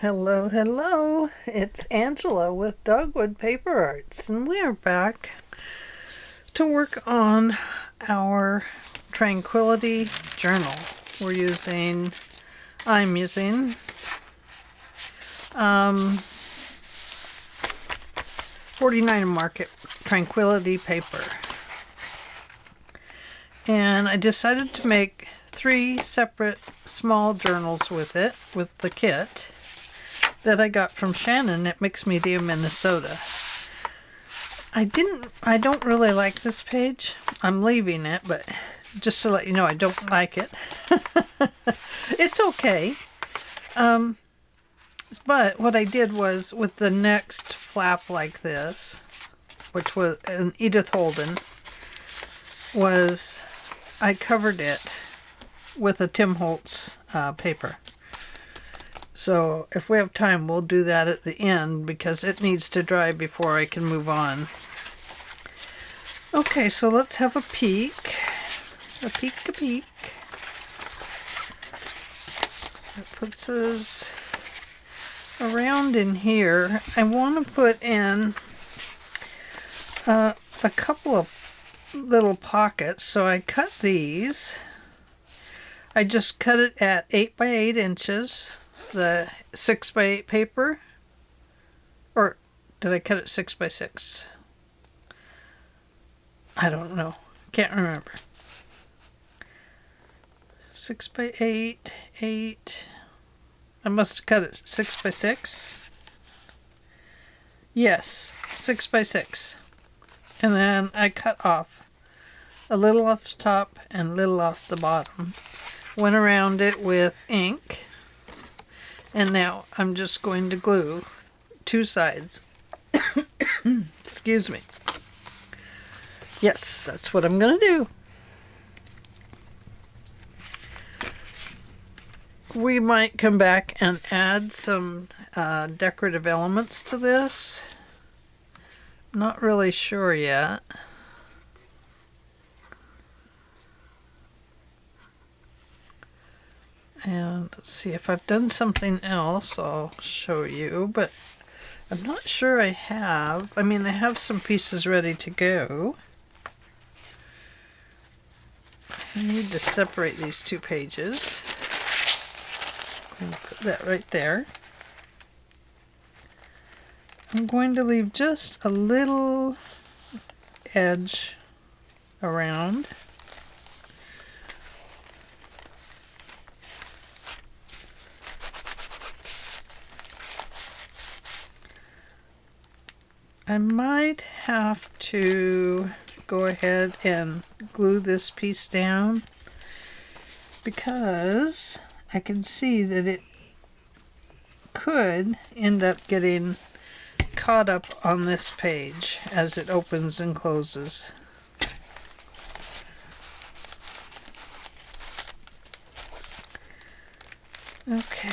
Hello, hello. It's Angela with Dogwood Paper Arts, and we are back to work on our Tranquility journal. I'm using 49 Market Tranquility paper. And I decided to make 3 separate small journals with the kit that I got from Shannon at Mixed Media, Minnesota. I don't really like this page. I'm leaving it, but just to let you know, I don't like it. It's okay. But what I did was, with the next flap like this, which was an Edith Holden, was I covered it with a Tim Holtz paper. So if we have time, we'll do that at the end because it needs to dry before I can move on. Okay, so let's have a peek. A peek. That puts us around in here. I want to put in a couple of little pockets. So I cut these. I just cut it at 8 by 8 inches. The 6 by 8 paper, or did I cut it 6 by 6? I don't know. Can't remember. 6 by 8, 8. I must have cut it 6 by 6. Yes, 6 by 6. And then I cut off a little off the top and a little off the bottom. Went around it with ink. And now I'm just going to glue 2 sides. Excuse me. Yes, that's what I'm going to do. We might come back and add some decorative elements to this. Not really sure yet. And let's see, if I've done something else, I'll show you, but I'm not sure I have. I mean, I have some pieces ready to go. I need to separate these 2 pages. I'm going to put that right there. I'm going to leave just a little edge around. I might have to go ahead and glue this piece down because I can see that it could end up getting caught up on this page as it opens and closes. Okay.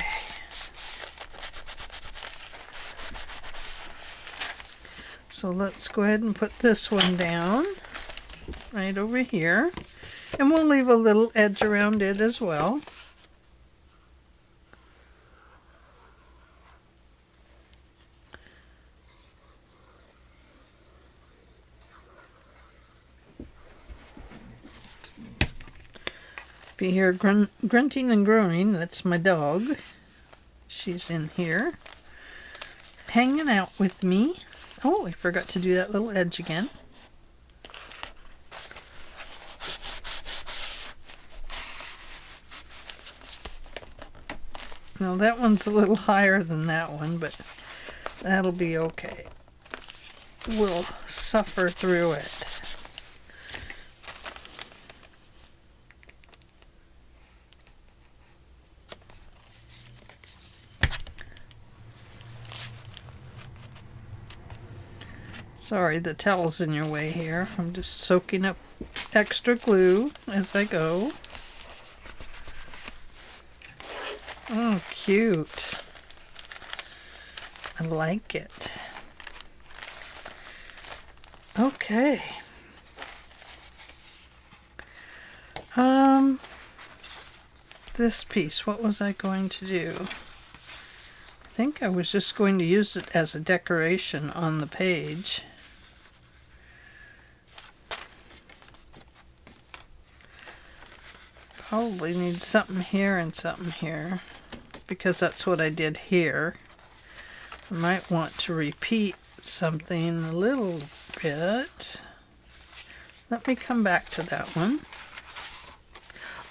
So let's go ahead and put this one down right over here. And we'll leave a little edge around it as well. If you hear grunting and groaning, that's my dog. She's in here, hanging out with me. Oh, I forgot to do that little edge again. Now that one's a little higher than that one, but that'll be okay. We'll suffer through it. Sorry, the towel's in your way here. I'm just soaking up extra glue as I go. Oh, cute. I like it. Okay. This piece, what was I going to do? think I was just going to use it as a decoration on the page. Probably need something here and something here, because that's what I did here. I might want to repeat something a little bit. Let me come back to that one.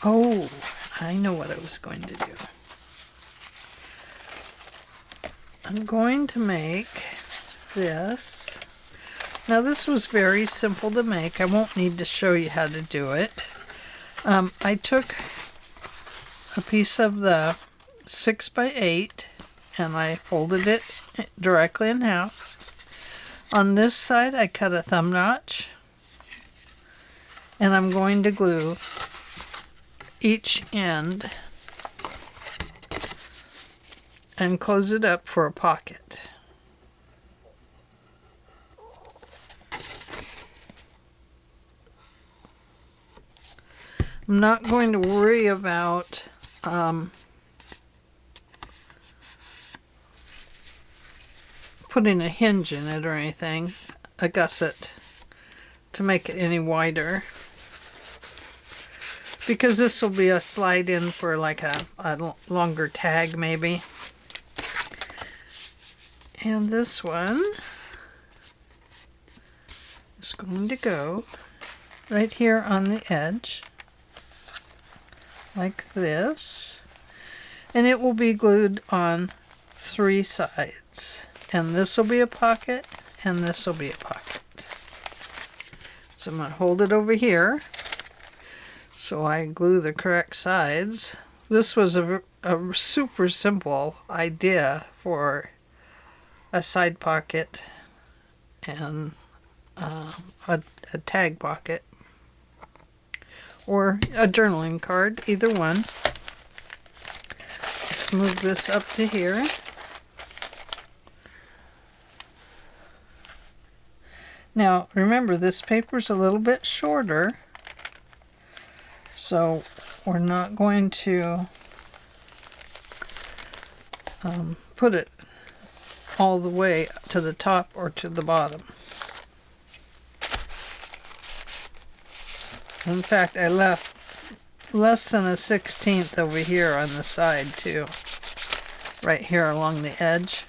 Oh, I know what I was going to do. I'm going to make this. Now this was very simple to make. I won't need to show you how to do it. I took a piece of the 6x8 and I folded it directly in half. On this side I cut a thumb notch, and I'm going to glue each end and close it up for a pocket. I'm not going to worry about putting a hinge in it or anything, a gusset, to make it any wider, because this will be a slide in for like a longer tag maybe. And this one is going to go right here on the edge, like this, and it will be glued on 3 sides. And this will be a pocket, and this will be a pocket. So I'm going to hold it over here so I glue the correct sides. This was a super simple idea for a side pocket and a tag pocket, or a journaling card, either one. Let's move this up to here. Now remember, this paper's a little bit shorter, so we're not going to put it all the way to the top or to the bottom. In fact, I left less than a 1/16 over here on the side too, right here along the edge.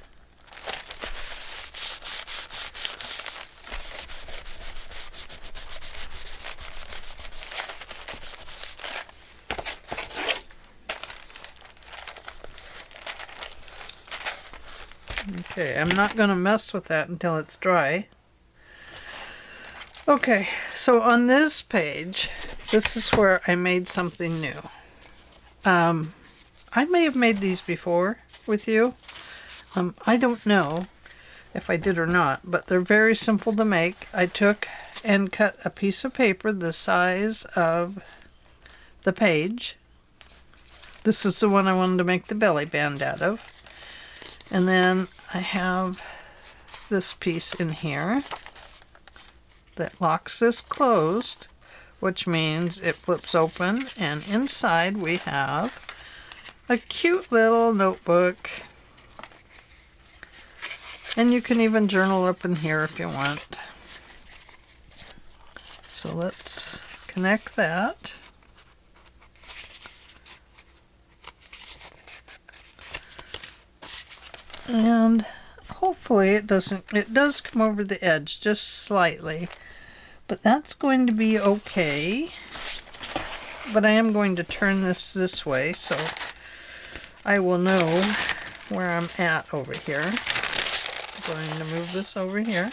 Okay, I'm not going to mess with that until it's dry. Okay, so on this page, this is where I made something new. I may have made these before with you. I don't know if I did or not, but they're very simple to make. I took and cut a piece of paper the size of the page. This is the one I wanted to make the belly band out of. And then I have this piece in here that locks this closed, which means it flips open, and inside we have a cute little notebook. And you can even journal up in here if you want. So let's connect that. And hopefully it does come over the edge just slightly, but that's going to be okay. But I am going to turn this way so I will know where I'm at over here. I'm going to move this over here.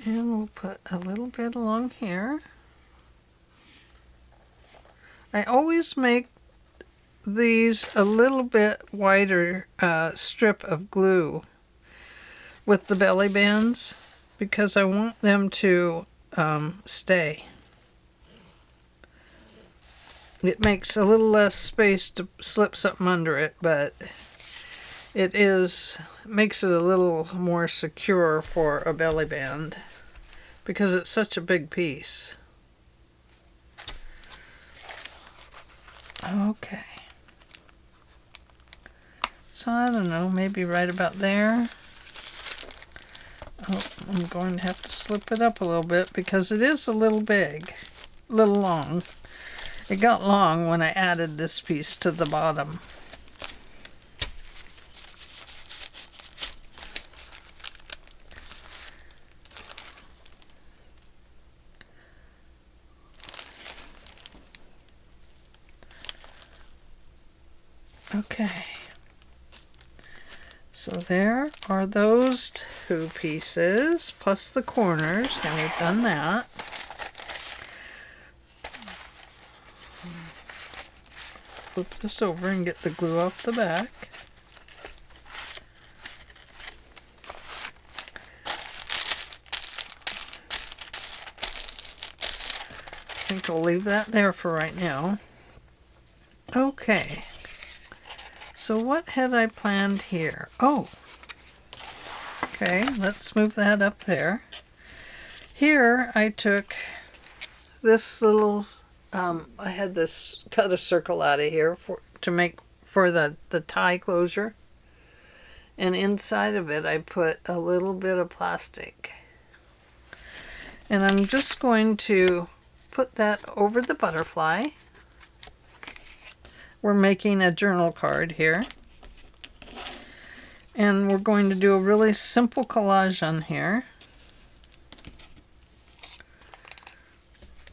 And we'll put a little bit along here. I always make these a little bit wider strip of glue with the belly bands, because I want them to stay. It makes a little less space to slip something under it, but it makes it a little more secure for a belly band. because it's such a big piece. Okay. So I don't know, maybe right about there. Oh, I'm going to have to slip it up a little bit because it is a little big, a little long. It got long when I added this piece to the bottom. Okay. So there are those two pieces, plus the corners. Now we've done that. Flip this over and get the glue off the back. I think I'll leave that there for right now. Okay. So what had I planned here? Oh, okay, let's move that up there. Here I took this little, I had this, cut a circle out of here to make for the tie closure. And inside of it I put a little bit of plastic. And I'm just going to put that over the butterfly. We're making a journal card here. And we're going to do a really simple collage on here.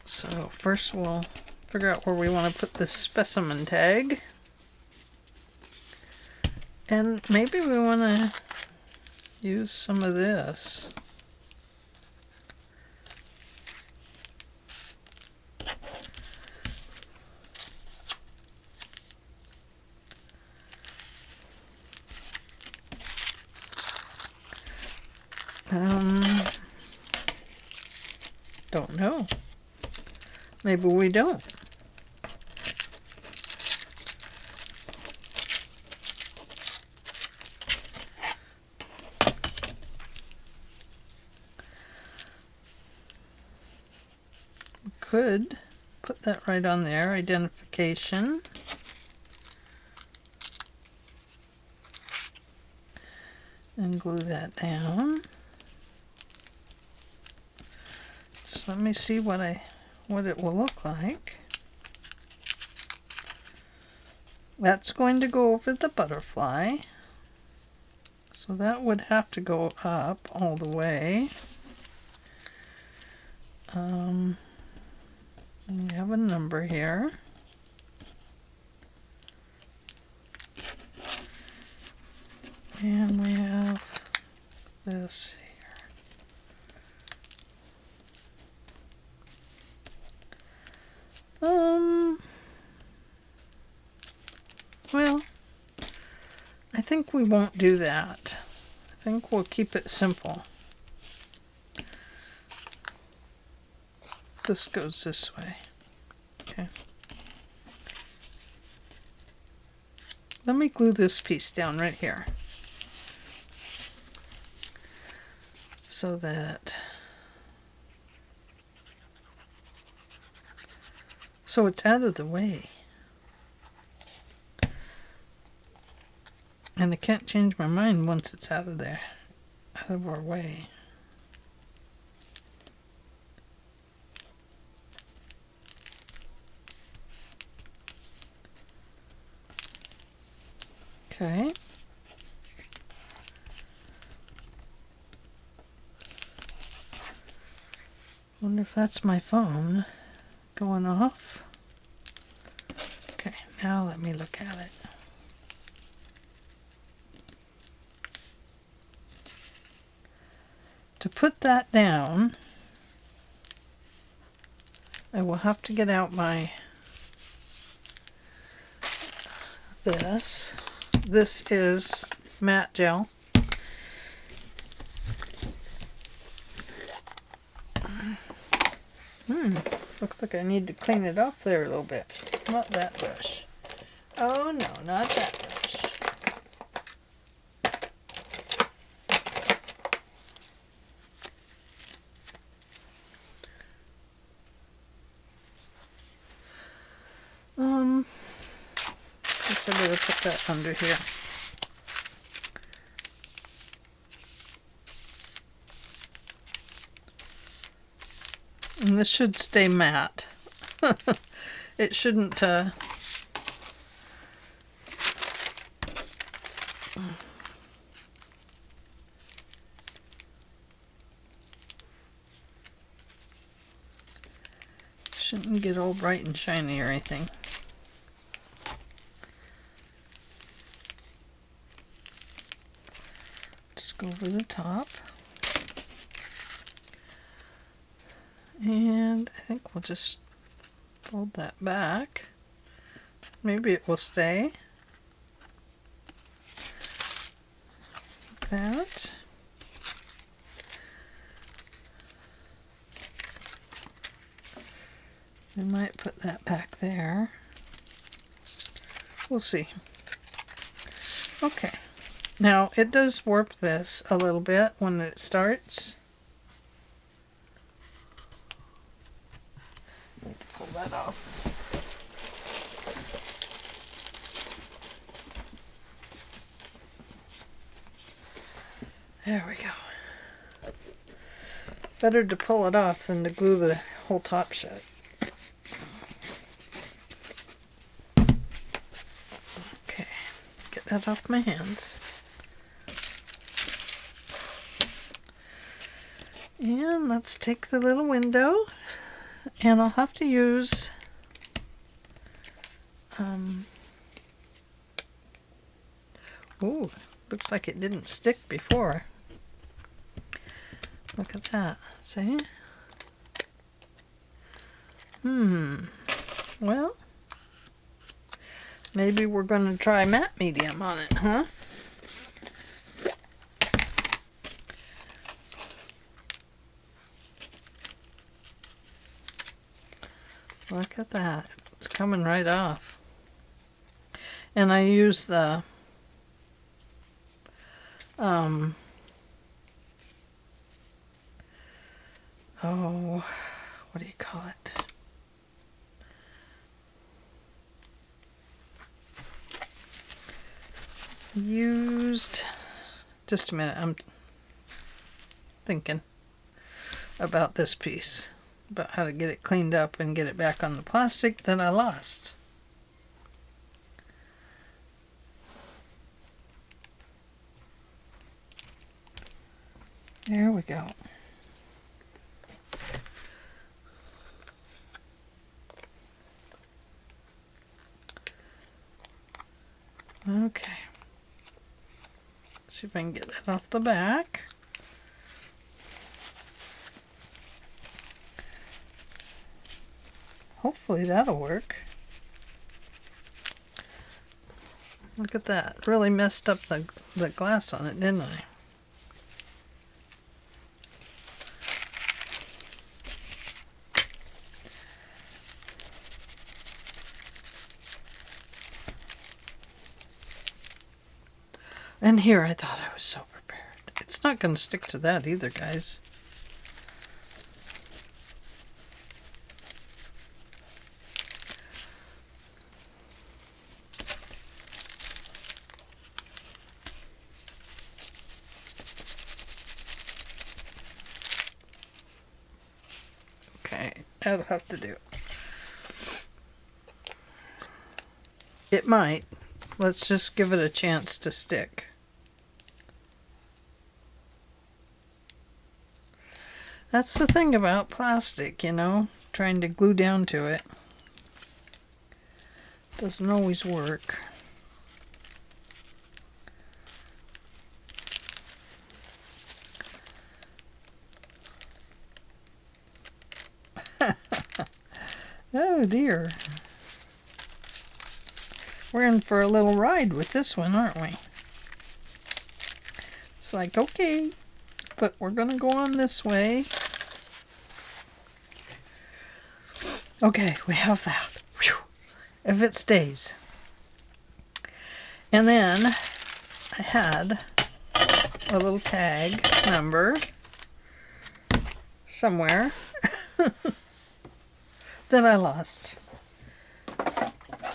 So first we'll figure out where we want to put this specimen tag. And maybe we want to use some of this. Don't know. Maybe we don't. We could put that right on there, identification. And glue that down. Just let me see what it will look like. That's going to go over the butterfly. So that would have to go up all the way. We have a number here. And we have this here. Well, I think we won't do that. I think we'll keep it simple. This goes this way. Okay. Let me glue this piece down right here. So that it's out of the way. And I can't change my mind once it's out of there, out of our way. Okay. Wonder if that's my phone going off. Okay, now let me look at it. To put that down, I will have to get out my this. This is matte gel. Looks like I need to clean it off there a little bit. Not that brush. Oh no, not that brush. I better put that under here. And this should stay matte. It shouldn't shouldn't get all bright and shiny or anything. Just go over the top. And I think we'll just fold that back. Maybe it will stay. Like that. I might put that back there. We'll see. Okay. Now it does warp this a little bit when it starts. Pull that off. There we go. Better to pull it off than to glue the whole top shut. Okay, get that off my hands. And let's take the little window. And I'll have to use ooh, looks like it didn't stick before. Look at that. See? Well, maybe we're going to try matte medium on it, huh? Look at that. It's coming right off. And I use the oh, what do you call it? Used, just a minute, I'm thinking about this piece, about how to get it cleaned up and get it back on the plastic that I lost. There we go. Okay. See if I can get that off the back. Hopefully that'll work. Look at that. Really messed up the glass on it, didn't I? And here I thought I was so prepared. It's not going to stick to that either, guys. Okay, that'll have to do. It might. Let's just give it a chance to stick. That's the thing about plastic, you know, trying to glue down to it. Doesn't always work. Oh dear. We're in for a little ride with this one, aren't we? It's like, okay, but we're going to go on this way. Okay, we have that. Whew. If it stays. And then I had a little tag number somewhere that I lost.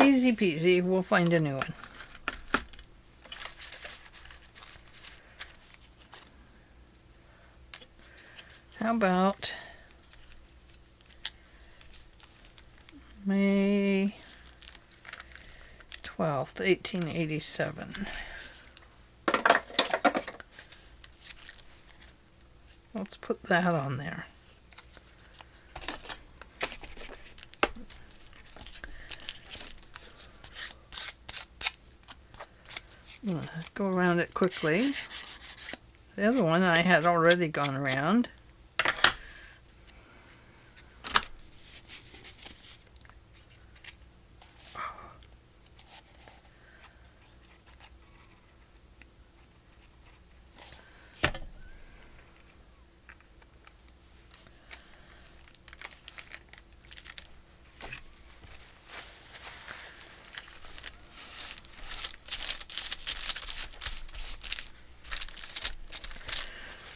Easy peasy, we'll find a new one. how about May 12th, 1887. Let's put that on there. Go around it quickly. The other one I had already gone around.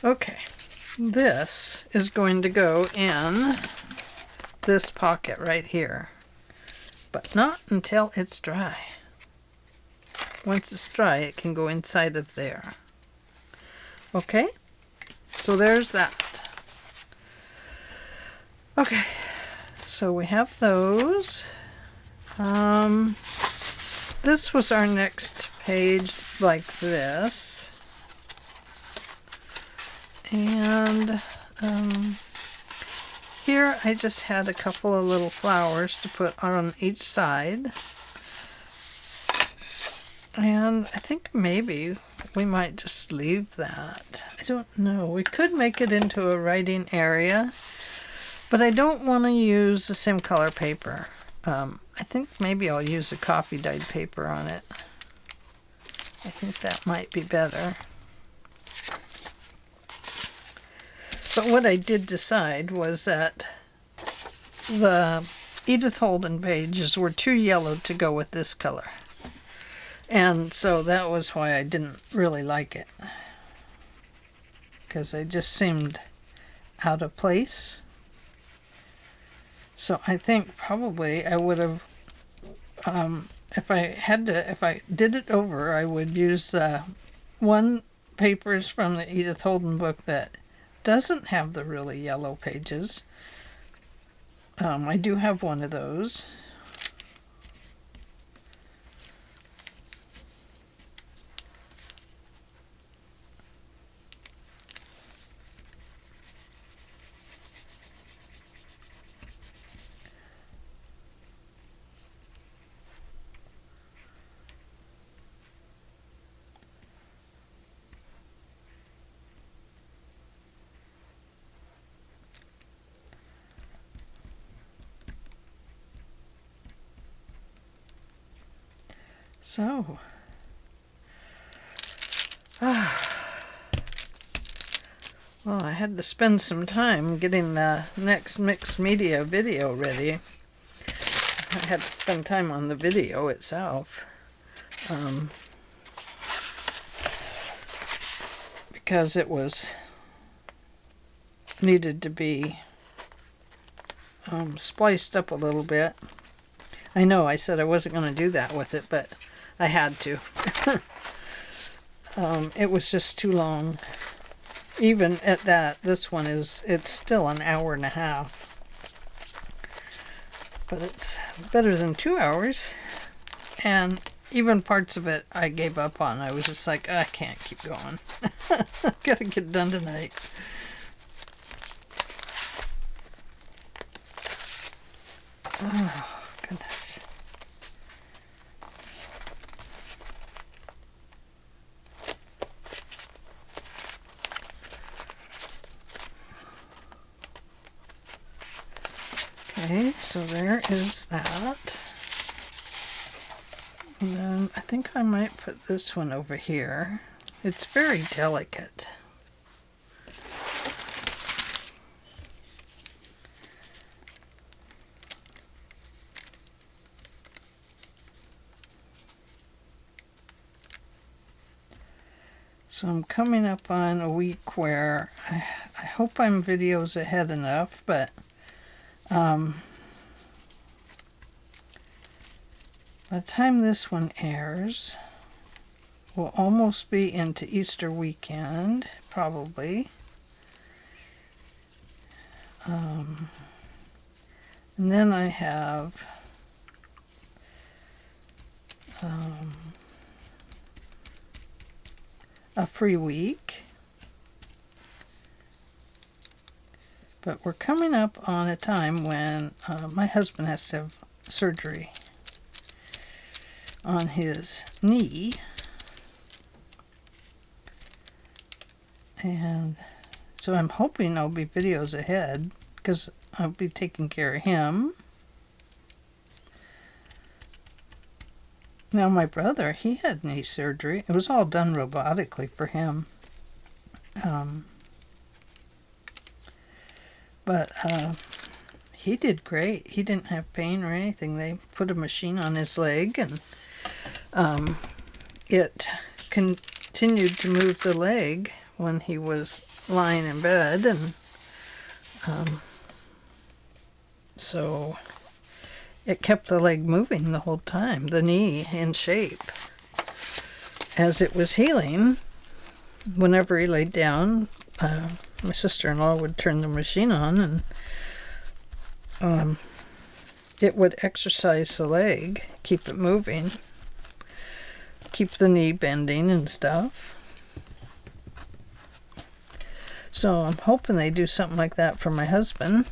Okay, this is going to go in this pocket right here, but not until it's dry. Once it's dry, it can go inside of there. Okay, so there's that. Okay, so we have those. This was our next page like this. And here I just had a couple of little flowers to put on each side. And I think maybe we might just leave that. I don't know. We could make it into a writing area, but I don't want to use the same color paper. I think maybe I'll use a coffee dyed paper on it. I think that might be better. But what I did decide was that the Edith Holden pages were too yellow to go with this color. And so that was why I didn't really like it. Because they just seemed out of place. So I think probably I would have, if I did it over, I would use one papers from the Edith Holden book that doesn't have the really yellow pages. I do have one of those. So, well, I had to spend some time getting the next mixed media video ready. I had to spend time on the video itself. Because it was needed to be spliced up a little bit. I know I said I wasn't going to do that with it, but I had to. It was just too long. Even at that, this one it's still an hour and a half. But it's better than 2 hours. And even parts of it I gave up on. I was just like, I can't keep going. Gotta get done tonight. Oh, goodness. Okay, so there is that. And then I think I might put this one over here. It's very delicate. So I'm coming up on a week where I hope I'm videos ahead enough, but by the time this one airs, we'll almost be into Easter weekend, probably. And then I have a free week. But we're coming up on a time when my husband has to have surgery on his knee. And so I'm hoping there'll be videos ahead because I'll be taking care of him. Now my brother, he had knee surgery. It was all done robotically for him. But he did great. He didn't have pain or anything. They put a machine on his leg and it continued to move the leg when he was lying in bed. And so it kept the leg moving the whole time, the knee in shape. As it was healing, whenever he laid down, my sister-in-law would turn the machine on and it would exercise the leg, keep it moving, keep the knee bending and stuff. So I'm hoping they do something like that for my husband,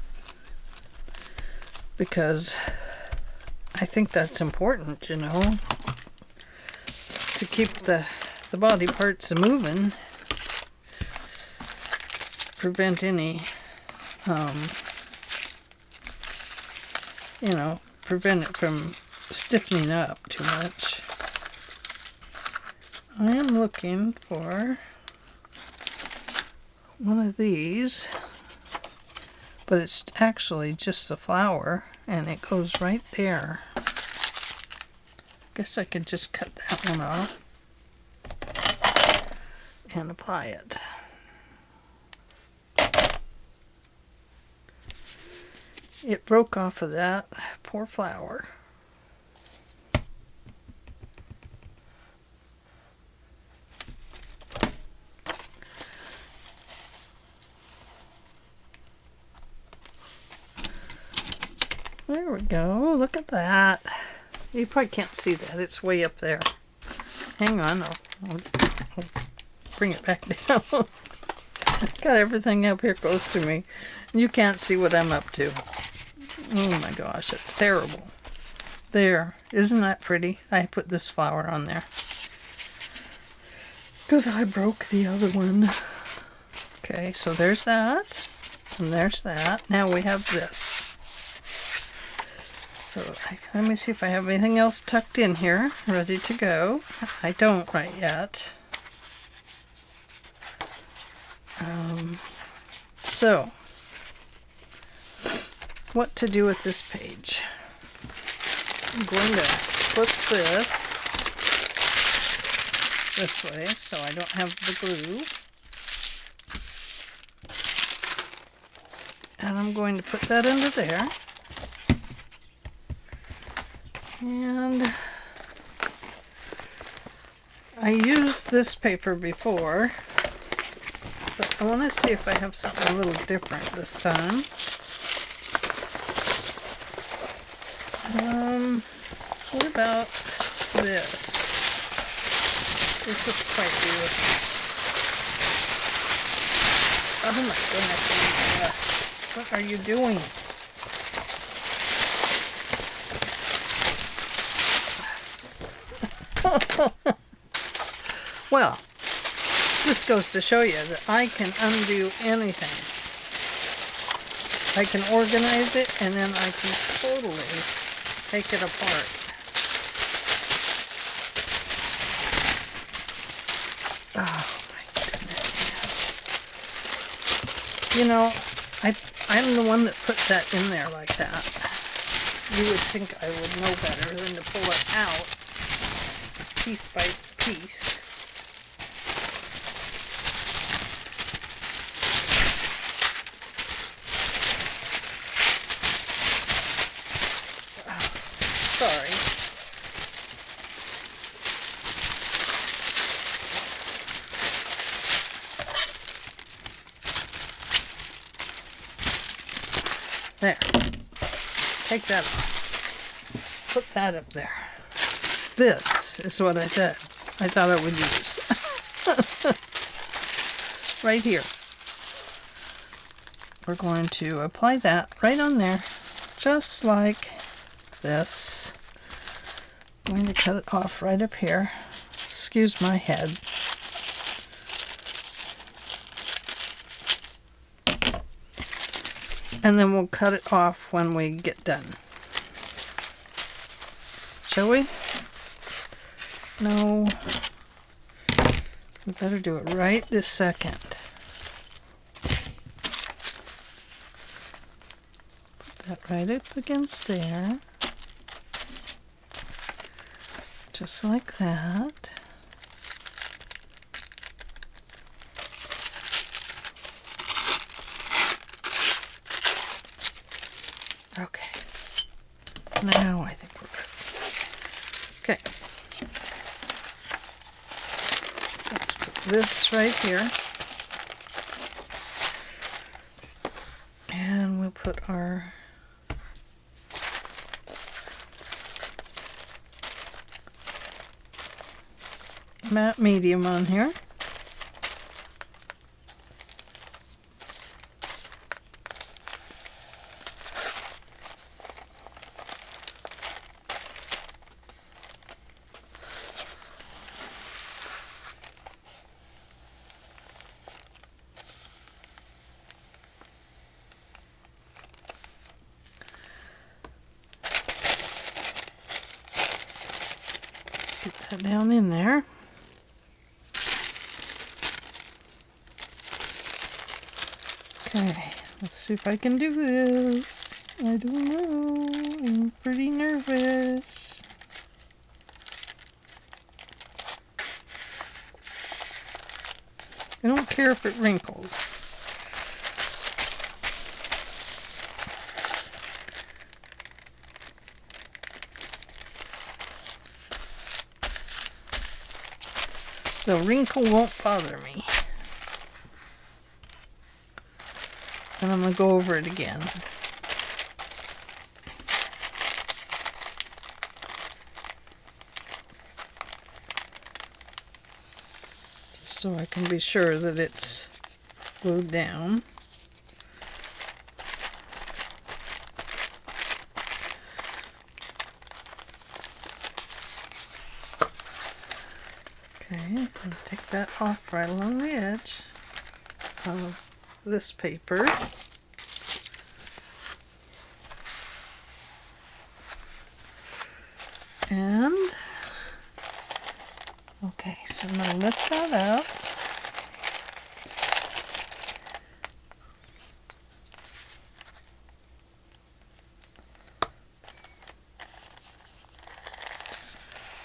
because I think that's important, you know, to keep the body parts moving, prevent any, prevent it from stiffening up too much. I am looking for one of these, but it's actually just the flower and it goes right there. Guess I could just cut that one off and apply it. It broke off of that poor flower. There we go. Look at that. You probably can't see that. It's way up there. Hang on. I'll bring it back down. Got everything up here close to me. You can't see what I'm up to. Oh my gosh, it's terrible. There. Isn't that pretty? I put this flower on there because I broke the other one. Okay, so there's that. And there's that. Now we have this. So let me see if I have anything else tucked in here, ready to go. I don't right yet. So, what to do with this page? I'm going to flip this way so I don't have the glue. And I'm going to put that under there. And I used this paper before, but I want to see if I have something a little different this time. What about this? This is quite beautiful. Oh my goodness, what are you doing? Well, this goes to show you that I can undo anything. I can organize it and then I can totally take it apart. Oh my goodness. You know, I'm the one that put that in there like that. You would think I would know better than to pull it out piece by piece. Oh, sorry. There. Take that off. Put that up there. This is what I said I thought I would use. Right here. We're going to apply that right on there, just like this. I'm going to cut it off right up here. Excuse my head. And then we'll cut it off when we get done. Shall we? No. We better do it right this second. Put that right up against there. Just like that. Okay. Now I think we're good. Okay. Let's put this right here. And we'll put our matte medium on here. Let's get that down in there. Okay, let's see if I can do this. I don't know. I'm pretty nervous. I don't care if it wrinkles. The wrinkle won't bother me. And I'm going to go over it again. Just so I can be sure that it's glued down. Okay, I'm going to take that off right along the edge of this paper. And okay, so I'm going to lift that up.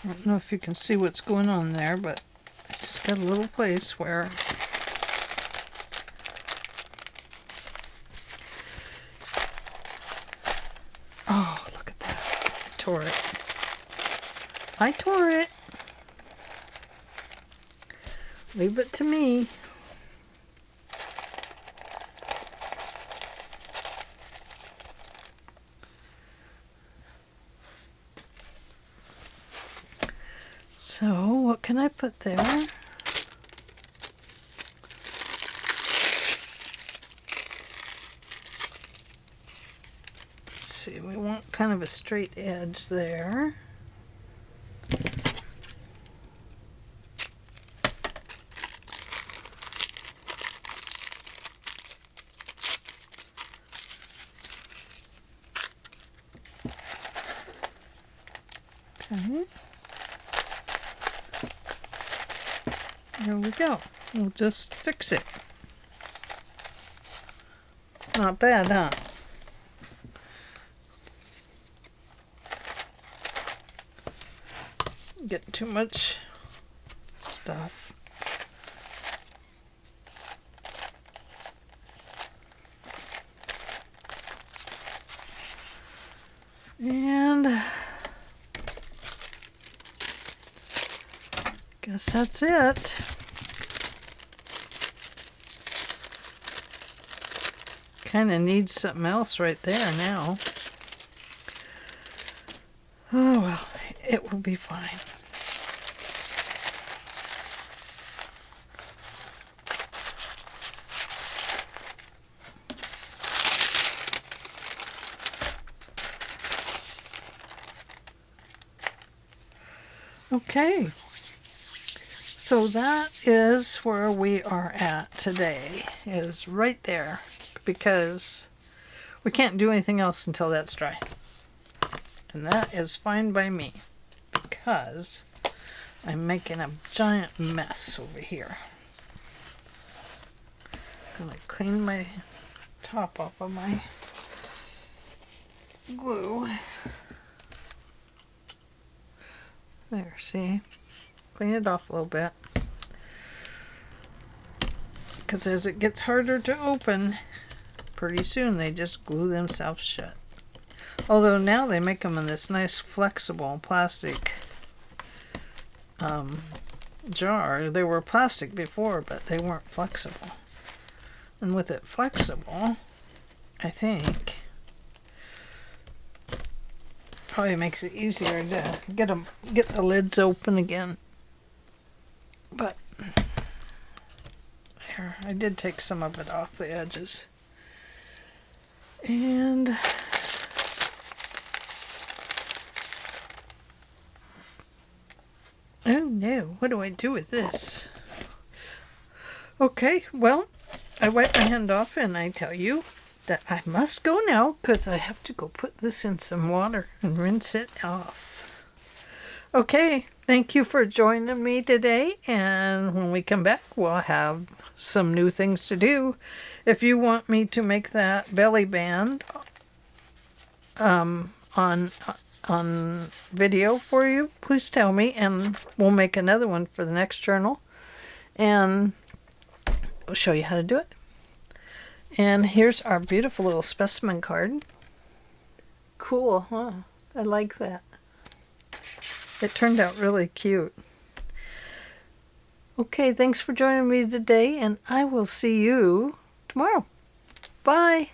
I don't know if you can see what's going on there, but I just got a little place where oh, look at that. I tore it. I tore it. Leave it to me. So, what can I put there? Let's see, we want kind of a straight edge there. Okay. There we go. We'll just fix it. Not bad, huh? Getting too much stuff. And guess that's it. kind of needs something else right there now. Oh well, it will be fine. Okay, so that is where we are at today, is right there, because we can't do anything else until that's dry. And that is fine by me, because I'm making a giant mess over here. I'm gonna clean my top off of my glue. There, see? Clean it off a little bit. Because as it gets harder to open, pretty soon they just glue themselves shut. Although now they make them in this nice flexible plastic jar. They were plastic before, but they weren't flexible. And with it flexible, I think probably makes it easier to get the lids open again. But here, I did take some of it off the edges. And oh no, what do I do with this? Okay, well, I wipe my hand off and I tell you that I must go now because I have to go put this in some water and rinse it off. Okay, thank you for joining me today, and when we come back we'll have some new things to do. If you want me to make that belly band on video for you, please tell me and we'll make another one for the next journal and I'll show you how to do it. And here's our beautiful little specimen card. Cool, huh? I like that. It turned out really cute. Okay, thanks for joining me today, and I will see you tomorrow. Bye.